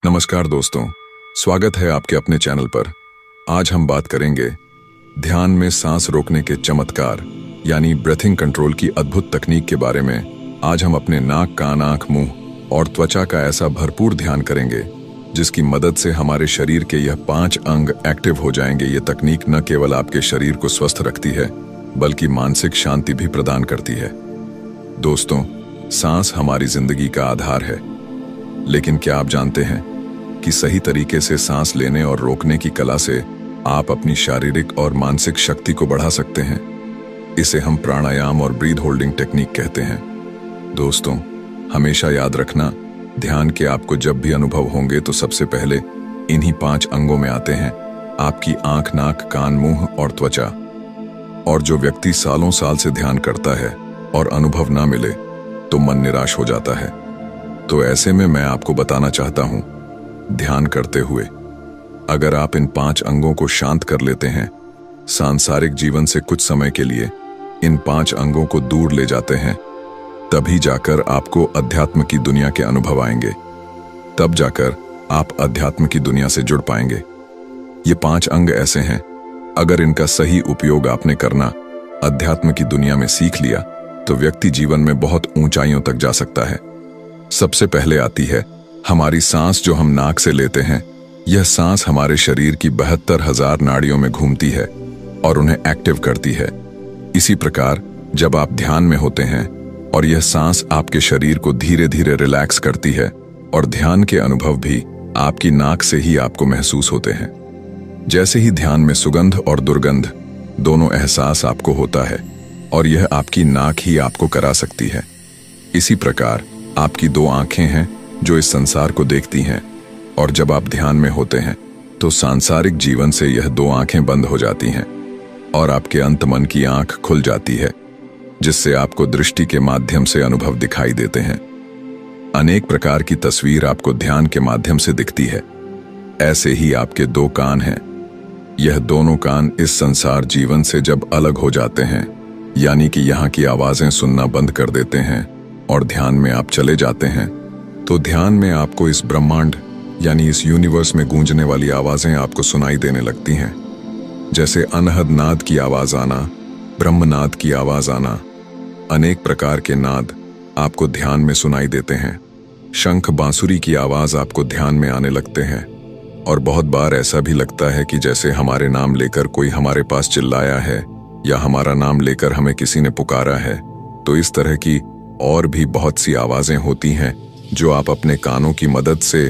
नमस्कार दोस्तों, स्वागत है आपके अपने चैनल पर। आज हम बात करेंगे ध्यान में सांस रोकने के चमत्कार यानी ब्रीथिंग कंट्रोल की अद्भुत तकनीक के बारे में। आज हम अपने नाक, कान, आंख, मुंह और त्वचा का ऐसा भरपूर ध्यान करेंगे जिसकी मदद से हमारे शरीर के यह 5 अंग एक्टिव हो जाएंगे। ये तकनीक न केवल आपके शरीर को स्वस्थ रखती है बल्कि मानसिक शांति भी प्रदान करती है। दोस्तों, सांस हमारी जिंदगी का आधार है, लेकिन क्या आप जानते हैं कि सही तरीके से सांस लेने और रोकने की कला से आप अपनी शारीरिक और मानसिक शक्ति को बढ़ा सकते हैं। इसे हम प्राणायाम और ब्रीथ होल्डिंग टेक्निक कहते हैं। दोस्तों, हमेशा याद रखना, ध्यान के आपको जब भी अनुभव होंगे तो सबसे पहले इन्हीं 5 अंगों में आते हैं आपकी आंख, नाक, कान, मुंह और त्वचा। और जो व्यक्ति सालों साल से ध्यान करता है और अनुभव ना मिले तो मन निराश हो जाता है। तो ऐसे में मैं आपको बताना चाहता हूं, ध्यान करते हुए अगर आप इन 5 अंगों को शांत कर लेते हैं, सांसारिक जीवन से कुछ समय के लिए इन 5 अंगों को दूर ले जाते हैं, तभी जाकर आपको अध्यात्म की दुनिया के अनुभव आएंगे। तब जाकर आप अध्यात्म की दुनिया से जुड़ पाएंगे। ये 5 अंग ऐसे हैं, अगर इनका सही उपयोग आपने करना अध्यात्म की दुनिया में सीख लिया तो व्यक्ति जीवन में बहुत ऊंचाइयों तक जा सकता है। सबसे पहले आती है हमारी सांस, जो हम नाक से लेते हैं। यह सांस हमारे शरीर की 72,000 नाड़ियों में घूमती है और उन्हें एक्टिव करती है। इसी प्रकार जब आप ध्यान में होते हैं और यह सांस आपके शरीर को धीरे धीरे रिलैक्स करती है, और ध्यान के अनुभव भी आपकी नाक से ही आपको महसूस होते हैं। जैसे ही ध्यान में सुगंध और दुर्गंध दोनों एहसास आपको होता है, और यह आपकी नाक ही आपको करा सकती है। इसी प्रकार आपकी 2 आंखें हैं जो इस संसार को देखती हैं, और जब आप ध्यान में होते हैं तो सांसारिक जीवन से यह 2 आंखें बंद हो जाती हैं और आपके अंत मन की आंख खुल जाती है, जिससे आपको दृष्टि के माध्यम से अनुभव दिखाई देते हैं। अनेक प्रकार की तस्वीर आपको ध्यान के माध्यम से दिखती है। ऐसे ही आपके 2 कान हैं। यह दोनों कान इस संसार जीवन से जब अलग हो जाते हैं, यानी कि यहाँ की आवाजें सुनना बंद कर देते हैं और ध्यान में आप चले जाते हैं, तो ध्यान में आपको इस ब्रह्मांड यानी इस यूनिवर्स में गूंजने वाली आवाजें आपको सुनाई देने लगती हैं। जैसे अनहद नाद की आवाज आना, ब्रह्मनाद की आवाज आना, अनेक प्रकार के नाद आपको ध्यान में सुनाई देते हैं। शंख, बांसुरी की आवाज आपको ध्यान में आने लगते हैं, और बहुत बार ऐसा भी लगता है कि जैसे हमारे नाम लेकर कोई हमारे पास चिल्लाया है या हमारा नाम लेकर हमें किसी ने पुकारा है। तो इस तरह की और भी बहुत सी आवाजें होती हैं जो आप अपने कानों की मदद से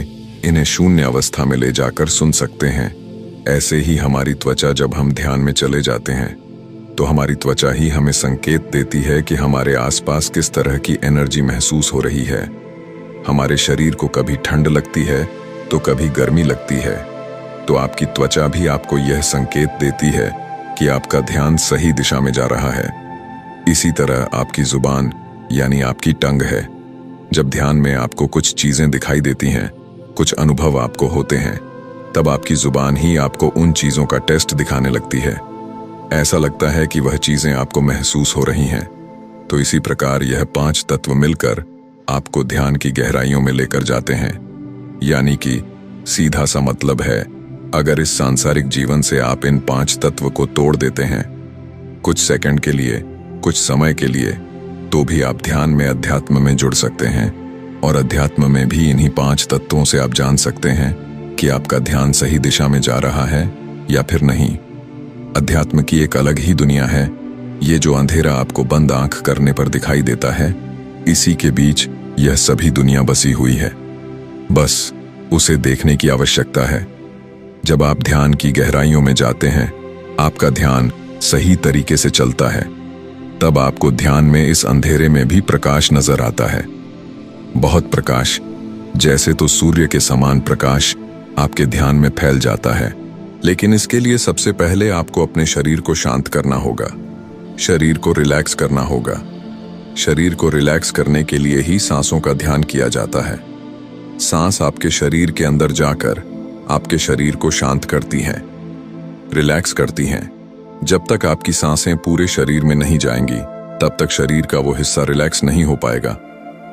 इन्हें शून्य अवस्था में ले जाकर सुन सकते हैं। ऐसे ही हमारी त्वचा, जब हम ध्यान में चले जाते हैं तो हमारी त्वचा ही हमें संकेत देती है कि हमारे आसपास किस तरह की एनर्जी महसूस हो रही है। हमारे शरीर को कभी ठंड लगती है तो कभी गर्मी लगती है, तो आपकी त्वचा भी आपको यह संकेत देती है कि आपका ध्यान सही दिशा में जा रहा है। इसी तरह आपकी जुबान यानी आपकी टंग है। जब ध्यान में आपको कुछ चीजें दिखाई देती हैं, कुछ अनुभव आपको होते हैं, तब आपकी जुबान ही आपको उन चीजों का टेस्ट दिखाने लगती है। ऐसा लगता है कि वह चीजें आपको महसूस हो रही हैं। तो इसी प्रकार यह 5 तत्व मिलकर आपको ध्यान की गहराइयों में लेकर जाते हैं। यानी कि सीधा सा मतलब है, अगर इस सांसारिक जीवन से आप इन 5 तत्व को तोड़ देते हैं कुछ सेकंड के लिए, कुछ समय के लिए, तो भी आप ध्यान में अध्यात्म में जुड़ सकते हैं, और अध्यात्म में भी इन्हीं 5 तत्वों से आप जान सकते हैं कि आपका ध्यान सही दिशा में जा रहा है या फिर नहीं। अध्यात्म की एक अलग ही दुनिया है। ये जो अंधेरा आपको बंद आंख करने पर दिखाई देता है, इसी के बीच यह सभी दुनिया बसी हुई है। बस उसे देखने की आवश्यकता है। जब आप ध्यान की गहराइयों में जाते हैं, आपका ध्यान सही तरीके से चलता है, तब आपको ध्यान में इस अंधेरे में भी प्रकाश नजर आता है। बहुत प्रकाश, जैसे तो सूर्य के समान प्रकाश आपके ध्यान में फैल जाता है। लेकिन इसके लिए सबसे पहले आपको अपने शरीर को शांत करना होगा, शरीर को रिलैक्स करना होगा। शरीर को रिलैक्स करने के लिए ही सांसों का ध्यान किया जाता है। सांस आपके शरीर के अंदर जाकर आपके शरीर को शांत करती हैं, रिलैक्स करती हैं। जब तक आपकी सांसें पूरे शरीर में नहीं जाएंगी, तब तक शरीर का वो हिस्सा रिलैक्स नहीं हो पाएगा।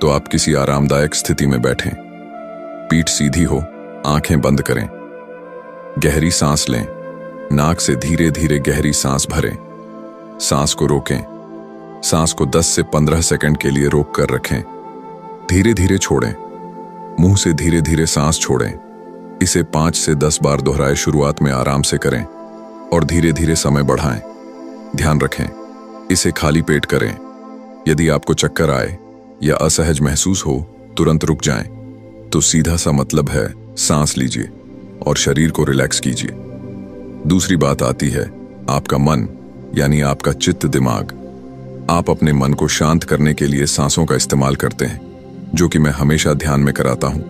तो आप किसी आरामदायक स्थिति में बैठें, पीठ सीधी हो, आंखें बंद करें। गहरी सांस लें। नाक से धीरे धीरे गहरी सांस भरें। सांस को रोकें। सांस को 10 से 15 सेकंड के लिए रोक कर रखें। धीरे धीरे छोड़ें। मुंह से धीरे धीरे सांस छोड़ें। इसे 5 से 10 बार दोहराए। शुरुआत में आराम से करें और धीरे धीरे समय बढ़ाएं। ध्यान रखें, इसे खाली पेट करें। यदि आपको चक्कर आए या असहज महसूस हो, तुरंत रुक जाएं। तो सीधा सा मतलब है, सांस लीजिए और शरीर को रिलैक्स कीजिए। दूसरी बात आती है आपका मन, यानी आपका चित्त दिमाग। आप अपने मन को शांत करने के लिए सांसों का इस्तेमाल करते हैं, जो कि मैं हमेशा ध्यान में कराता हूं।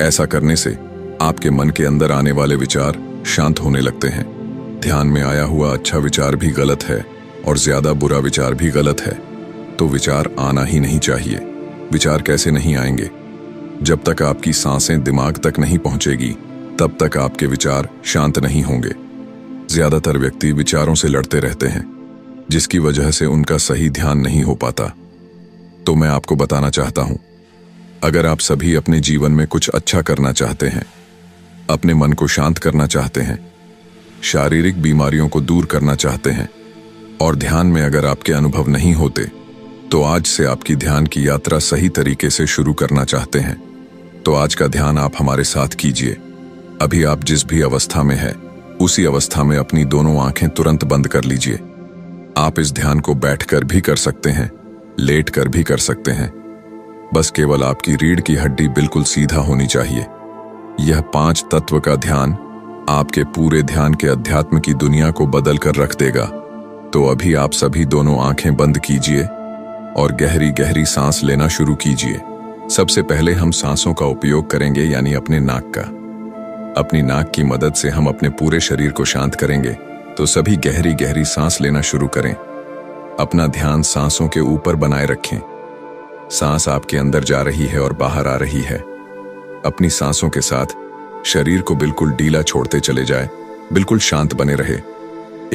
ऐसा करने से आपके मन के अंदर आने वाले विचार शांत होने लगते हैं। ध्यान में आया हुआ अच्छा विचार भी गलत है और ज्यादा बुरा विचार भी गलत है, तो विचार आना ही नहीं चाहिए। विचार कैसे नहीं आएंगे? जब तक आपकी सांसें दिमाग तक नहीं पहुंचेगी, तब तक आपके विचार शांत नहीं होंगे। ज्यादातर व्यक्ति विचारों से लड़ते रहते हैं, जिसकी वजह से उनका सही ध्यान नहीं हो पाता। तो मैं आपको बताना चाहता हूं, अगर आप सभी अपने जीवन में कुछ अच्छा करना चाहते हैं, अपने मन को शांत करना चाहते हैं, शारीरिक बीमारियों को दूर करना चाहते हैं और ध्यान में अगर आपके अनुभव नहीं होते, तो आज से आपकी ध्यान की यात्रा सही तरीके से शुरू करना चाहते हैं, तो आज का ध्यान आप हमारे साथ कीजिए। अभी आप जिस भी अवस्था में है, उसी अवस्था में अपनी दोनों आंखें तुरंत बंद कर लीजिए। आप इस ध्यान को बैठकर भी कर सकते हैं, लेटकर भी कर सकते हैं। बस केवल आपकी रीढ़ की हड्डी बिल्कुल सीधा होनी चाहिए। यह 5 तत्व का ध्यान आपके पूरे ध्यान के अध्यात्म की दुनिया को बदल कर रख देगा। तो अभी आप सभी दोनों आंखें बंद कीजिए और गहरी गहरी सांस लेना शुरू कीजिए। सबसे पहले हम सांसों का उपयोग करेंगे, यानी अपने नाक का। अपनी नाक की मदद से हम अपने पूरे शरीर को शांत करेंगे। तो सभी गहरी गहरी सांस लेना शुरू करें। अपना ध्यान सांसों के ऊपर बनाए रखें। सांस आपके अंदर जा रही है और बाहर आ रही है। अपनी सांसों के साथ शरीर को बिल्कुल ढीला छोड़ते चले जाए, बिल्कुल शांत बने रहे।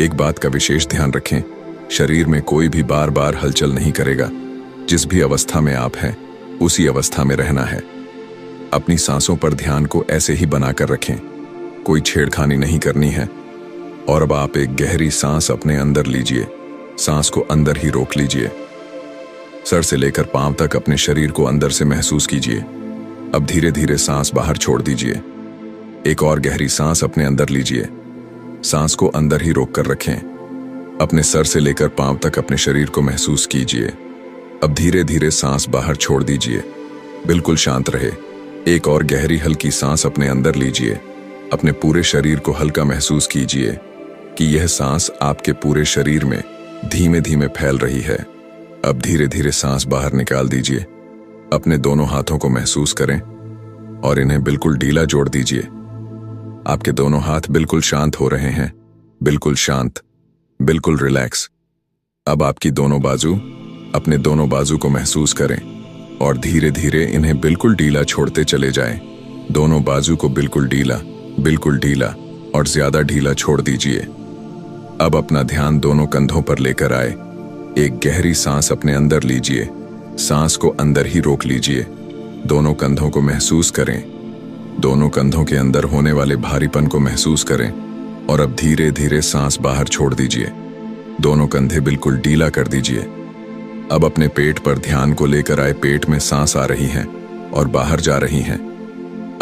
एक बात का विशेष ध्यान रखें, शरीर में कोई भी बार बार हलचल नहीं करेगा। जिस भी अवस्था में आप हैं, उसी अवस्था में रहना है। अपनी सांसों पर ध्यान को ऐसे ही बनाकर रखें, कोई छेड़खानी नहीं करनी है। और अब आप एक गहरी सांस अपने अंदर लीजिए। सांस को अंदर ही रोक लीजिए। सर से लेकर पांव तक अपने शरीर को अंदर से महसूस कीजिए। अब धीरे धीरे सांस बाहर छोड़ दीजिए। एक और गहरी सांस अपने अंदर लीजिए। सांस को अंदर ही रोक कर रखें। अपने सर से लेकर पांव तक अपने शरीर को महसूस कीजिए। अब धीरे धीरे सांस बाहर छोड़ दीजिए। बिल्कुल शांत रहे। एक और गहरी हल्की सांस अपने अंदर लीजिए। अपने पूरे शरीर को हल्का महसूस कीजिए कि यह सांस आपके पूरे शरीर में धीमे धीमे फैल रही है। अब धीरे धीरे सांस बाहर निकाल दीजिए। अपने दोनों हाथों को महसूस करें और इन्हें बिल्कुल ढीला जोड़ दीजिए। आपके दोनों हाथ बिल्कुल शांत हो रहे हैं, बिल्कुल शांत, बिल्कुल रिलैक्स। अब आपकी दोनों बाजू, अपने दोनों बाजू को महसूस करें और धीरे धीरे इन्हें बिल्कुल ढीला छोड़ते चले जाएं। दोनों बाजू को बिल्कुल ढीला और ज्यादा ढीला छोड़ दीजिए। अब अपना ध्यान दोनों कंधों पर लेकर आए। एक गहरी सांस अपने अंदर लीजिए। सांस को अंदर ही रोक लीजिए। दोनों कंधों को महसूस करें। दोनों कंधों के अंदर होने वाले भारीपन को महसूस करें और अब धीरे धीरे सांस बाहर छोड़ दीजिए। दोनों कंधे बिल्कुल ढीला कर दीजिए। अब अपने पेट पर ध्यान को लेकर आए। पेट में सांस आ रही है और बाहर जा रही है।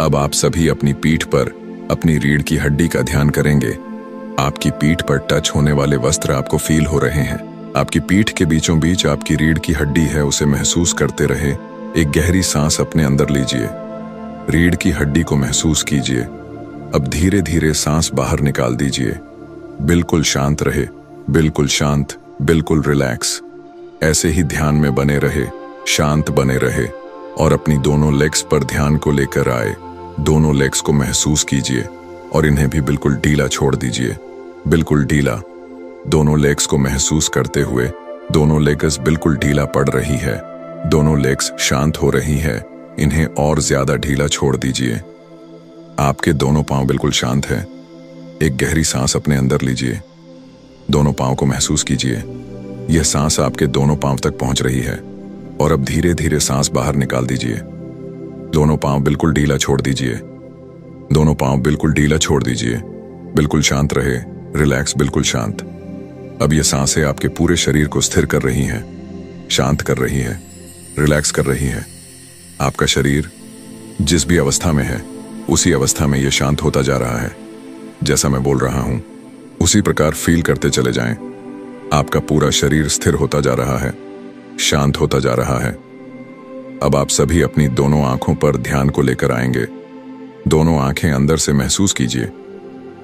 अब आप सभी अपनी पीठ पर अपनी रीढ़ की हड्डी का ध्यान करेंगे। आपकी पीठ पर टच होने वाले वस्त्र आपको फील हो रहे हैं। आपकी पीठ के बीचों बीच आपकी रीढ़ की हड्डी है, उसे महसूस करते रहे। एक गहरी सांस अपने अंदर लीजिए। रीढ़ की हड्डी को महसूस कीजिए। अब धीरे धीरे सांस बाहर निकाल दीजिए। बिल्कुल शांत रहे, बिल्कुल शांत, बिल्कुल रिलैक्स। ऐसे ही ध्यान में बने रहे, शांत बने रहे और अपनी दोनों लेग्स पर ध्यान को लेकर आए। दोनों लेग्स को महसूस कीजिए और इन्हें भी बिल्कुल ढीला छोड़ दीजिए। बिल्कुल ढीला। दोनों लेग्स को महसूस करते हुए दोनों लेग्स बिल्कुल ढीला पड़ रही है। दोनों लेग्स शांत हो रही है। इन्हें और ज्यादा ढीला छोड़ दीजिए। आपके दोनों पांव बिल्कुल शांत हैं। एक गहरी सांस अपने अंदर लीजिए। दोनों पांव को महसूस कीजिए। यह सांस आपके दोनों पांव तक पहुंच रही है और अब धीरे धीरे सांस बाहर निकाल दीजिए। दोनों पांव बिल्कुल ढीला छोड़ दीजिए। दोनों पांव बिल्कुल ढीला छोड़ दीजिए। बिल्कुल शांत रहे, रिलैक्स, बिल्कुल शांत। अब ये सांसें आपके पूरे शरीर को स्थिर कर रही हैं, शांत कर रही हैं, रिलैक्स कर रही हैं। आपका शरीर जिस भी अवस्था में है उसी अवस्था में ये शांत होता जा रहा है। जैसा मैं बोल रहा हूं उसी प्रकार फील करते चले जाएं। आपका पूरा शरीर स्थिर होता जा रहा है, शांत होता जा रहा है। अब आप सभी अपनी दोनों आंखों पर ध्यान को लेकर आएंगे। दोनों आंखें अंदर से महसूस कीजिए।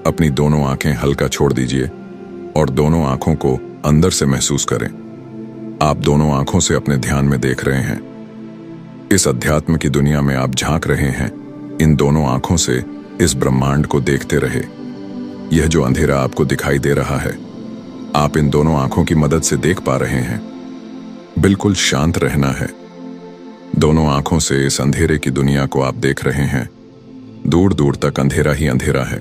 अपनी दोनों आंखें हल्का छोड़ दीजिए और दोनों आंखों को अंदर से महसूस करें। आप दोनों आंखों से अपने ध्यान में देख रहे हैं। इस अध्यात्म की दुनिया में आप झांक रहे हैं। इन दोनों आंखों से इस ब्रह्मांड को देखते रहे। यह जो अंधेरा आपको दिखाई दे रहा है, आप इन दोनों आंखों की मदद से देख पा रहे हैं। बिल्कुल शांत रहना है। दोनों आंखों से इस अंधेरे की दुनिया को आप देख रहे हैं। दूर दूर तक अंधेरा ही अंधेरा है।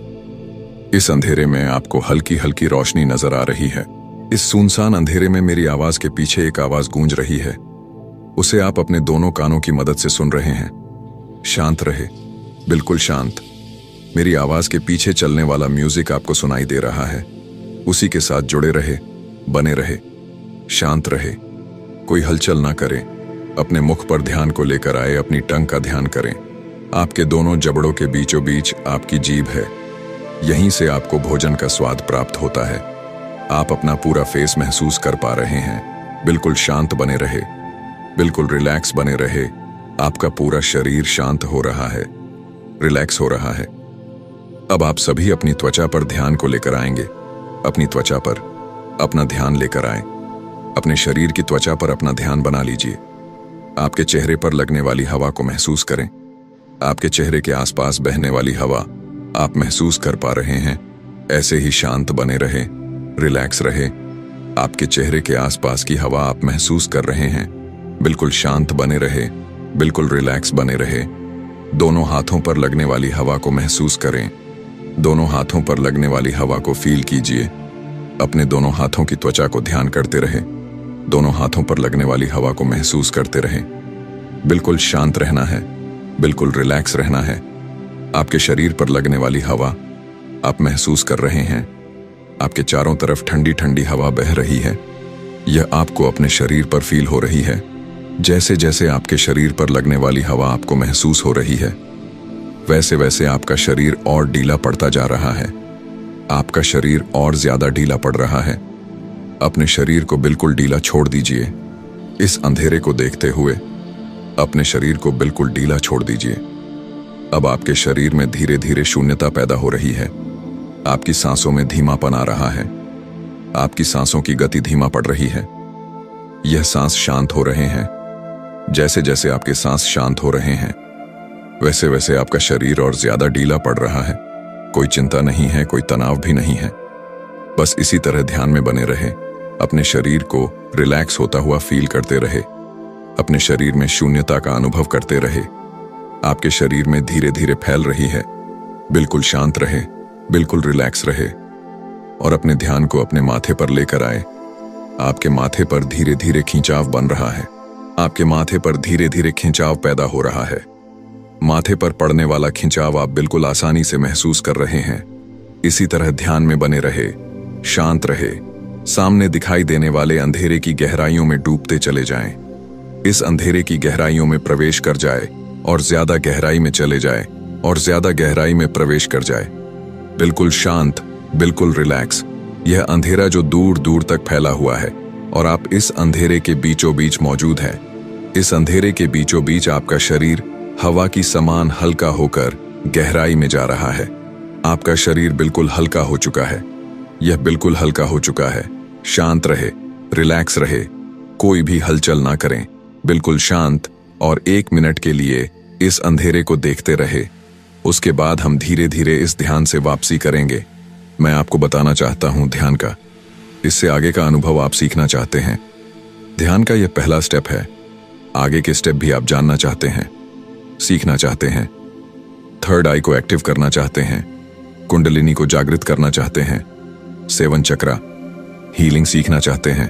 इस अंधेरे में आपको हल्की हल्की रोशनी नजर आ रही है। इस सुनसान अंधेरे में मेरी आवाज के पीछे एक आवाज गूंज रही है। उसे आप अपने दोनों कानों की मदद से सुन रहे हैं। शांत रहे, बिल्कुल शांत। मेरी आवाज के पीछे चलने वाला म्यूजिक आपको सुनाई दे रहा है। उसी के साथ जुड़े रहे, बने रहे, शांत रहे। कोई हलचल ना करें। अपने मुख पर ध्यान को लेकर आए, अपनी टंग का ध्यान करें। आपके दोनों जबड़ों के बीचों बीच आपकी जीभ है। यहीं से आपको भोजन का स्वाद प्राप्त होता है। आप अपना पूरा फेस महसूस कर पा रहे हैं। बिल्कुल शांत बने रहे, बिल्कुल रिलैक्स बने रहे। आपका पूरा शरीर शांत हो रहा है, रिलैक्स हो रहा है। अब आप सभी अपनी त्वचा पर ध्यान को लेकर आएंगे। अपनी त्वचा पर अपना ध्यान लेकर आए। अपने शरीर की त्वचा पर अपना ध्यान बना लीजिए। आपके चेहरे पर लगने वाली हवा को महसूस करें। आपके चेहरे के आसपास बहने वाली हवा आप महसूस कर पा रहे हैं। ऐसे ही शांत बने रहे, रिलैक्स रहे। आपके चेहरे के आसपास की हवा आप महसूस कर रहे हैं। बिल्कुल शांत बने रहे, बिल्कुल रिलैक्स बने रहे। दोनों हाथों पर लगने वाली हवा को महसूस करें। दोनों हाथों पर लगने वाली हवा को फील कीजिए। अपने दोनों हाथों की त्वचा को ध्यान करते रहे। दोनों हाथों पर लगने वाली हवा को महसूस करते रहे। बिल्कुल शांत रहना है, बिल्कुल रिलैक्स रहना है। आपके शरीर पर लगने वाली हवा आप महसूस कर रहे हैं। आपके चारों तरफ ठंडी ठंडी हवा बह रही है। यह आपको अपने शरीर पर फील हो रही है। जैसे जैसे आपके शरीर पर लगने वाली हवा आपको महसूस हो रही है, वैसे वैसे आपका शरीर और ढीला पड़ता जा रहा है। आपका शरीर और ज्यादा ढीला पड़ रहा है। अपने शरीर को बिल्कुल ढीला छोड़ दीजिए। इस अंधेरे को देखते हुए अपने शरीर को बिल्कुल ढीला छोड़ दीजिए। अब आपके शरीर में धीरे धीरे शून्यता पैदा हो रही है। आपकी सांसों में धीमापन आ रहा है। आपकी सांसों की गति धीमा पड़ रही है। यह सांस शांत हो रहे हैं। जैसे जैसे आपके सांस शांत हो रहे हैं, वैसे वैसे आपका शरीर और ज्यादा ढीला पड़ रहा है। कोई चिंता नहीं है, कोई तनाव भी नहीं है। बस इसी तरह ध्यान में बने रहे। अपने शरीर को रिलैक्स होता हुआ फील करते रहे। अपने शरीर में शून्यता का अनुभव करते रहे। आपके शरीर में धीरे धीरे फैल रही है। बिल्कुल शांत रहे, बिल्कुल रिलैक्स रहे और अपने ध्यान को अपने माथे पर लेकर आए। आपके माथे पर धीरे धीरे खिंचाव बन रहा है। आपके माथे पर धीरे धीरे खिंचाव पैदा हो रहा है। माथे पर पड़ने वाला खिंचाव आप बिल्कुल आसानी से महसूस कर रहे हैं। इसी तरह ध्यान में बने रहे, शांत रहे। सामने दिखाई देने वाले अंधेरे की गहराइयों में डूबते चले जाएं। इस अंधेरे की गहराइयों में प्रवेश कर जाए और ज्यादा गहराई में चले जाए और ज्यादा गहराई में प्रवेश कर जाए। बिल्कुल शांत, बिल्कुल रिलैक्स। यह अंधेरा जो दूर दूर तक फैला हुआ है और आप इस अंधेरे के बीचों बीच मौजूद हैं। इस अंधेरे के बीचों बीच आपका शरीर हवा की समान हल्का होकर गहराई में जा रहा है। आपका शरीर बिल्कुल हल्का हो चुका है। यह बिल्कुल हल्का हो चुका है। शांत रहे, रिलैक्स रहे, कोई भी हलचल ना करें। बिल्कुल शांत और 1 मिनट के लिए इस अंधेरे को देखते रहे। उसके बाद हम धीरे धीरे इस ध्यान से वापसी करेंगे। मैं आपको बताना चाहता हूं ध्यान का। इससे आगे का अनुभव आप सीखना चाहते हैं। ध्यान का यह पहला स्टेप है। आगे के स्टेप भी आप जानना चाहते हैं, सीखना चाहते हैं। थर्ड आई को एक्टिव करना चाहते हैं, कुंडलिनी को जागृत करना चाहते हैं, सेवन चक्रा हीलिंग सीखना चाहते हैं,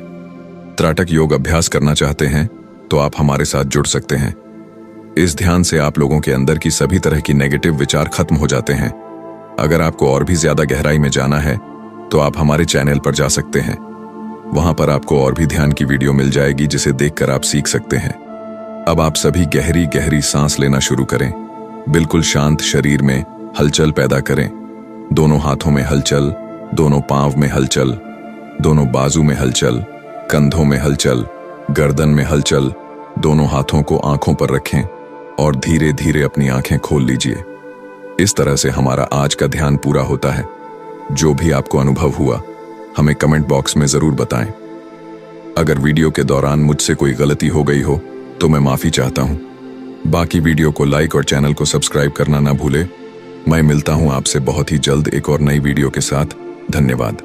त्राटक योग अभ्यास करना चाहते हैं, तो आप हमारे साथ जुड़ सकते हैं। इस ध्यान से आप लोगों के अंदर की सभी तरह की नेगेटिव विचार खत्म हो जाते हैं। अगर आपको और भी ज्यादा गहराई में जाना है तो आप हमारे चैनल पर जा सकते हैं। वहां पर आपको और भी ध्यान की वीडियो मिल जाएगी जिसे देखकर आप सीख सकते हैं। अब आप सभी गहरी गहरी सांस लेना शुरू करें। बिल्कुल शांत शरीर में हलचल पैदा करें। दोनों हाथों में हलचल, दोनों पांव में हलचल, दोनों बाजू में हलचल, कंधों में हलचल, गर्दन में हलचल। दोनों हाथों को आंखों पर रखें और धीरे धीरे अपनी आंखें खोल लीजिए। इस तरह से हमारा आज का ध्यान पूरा होता है। जो भी आपको अनुभव हुआ हमें कमेंट बॉक्स में जरूर बताएं। अगर वीडियो के दौरान मुझसे कोई गलती हो गई हो तो मैं माफी चाहता हूं। बाकी वीडियो को लाइक और चैनल को सब्सक्राइब करना ना भूले। मैं मिलता हूं आपसे बहुत ही जल्द एक और नई वीडियो के साथ। धन्यवाद।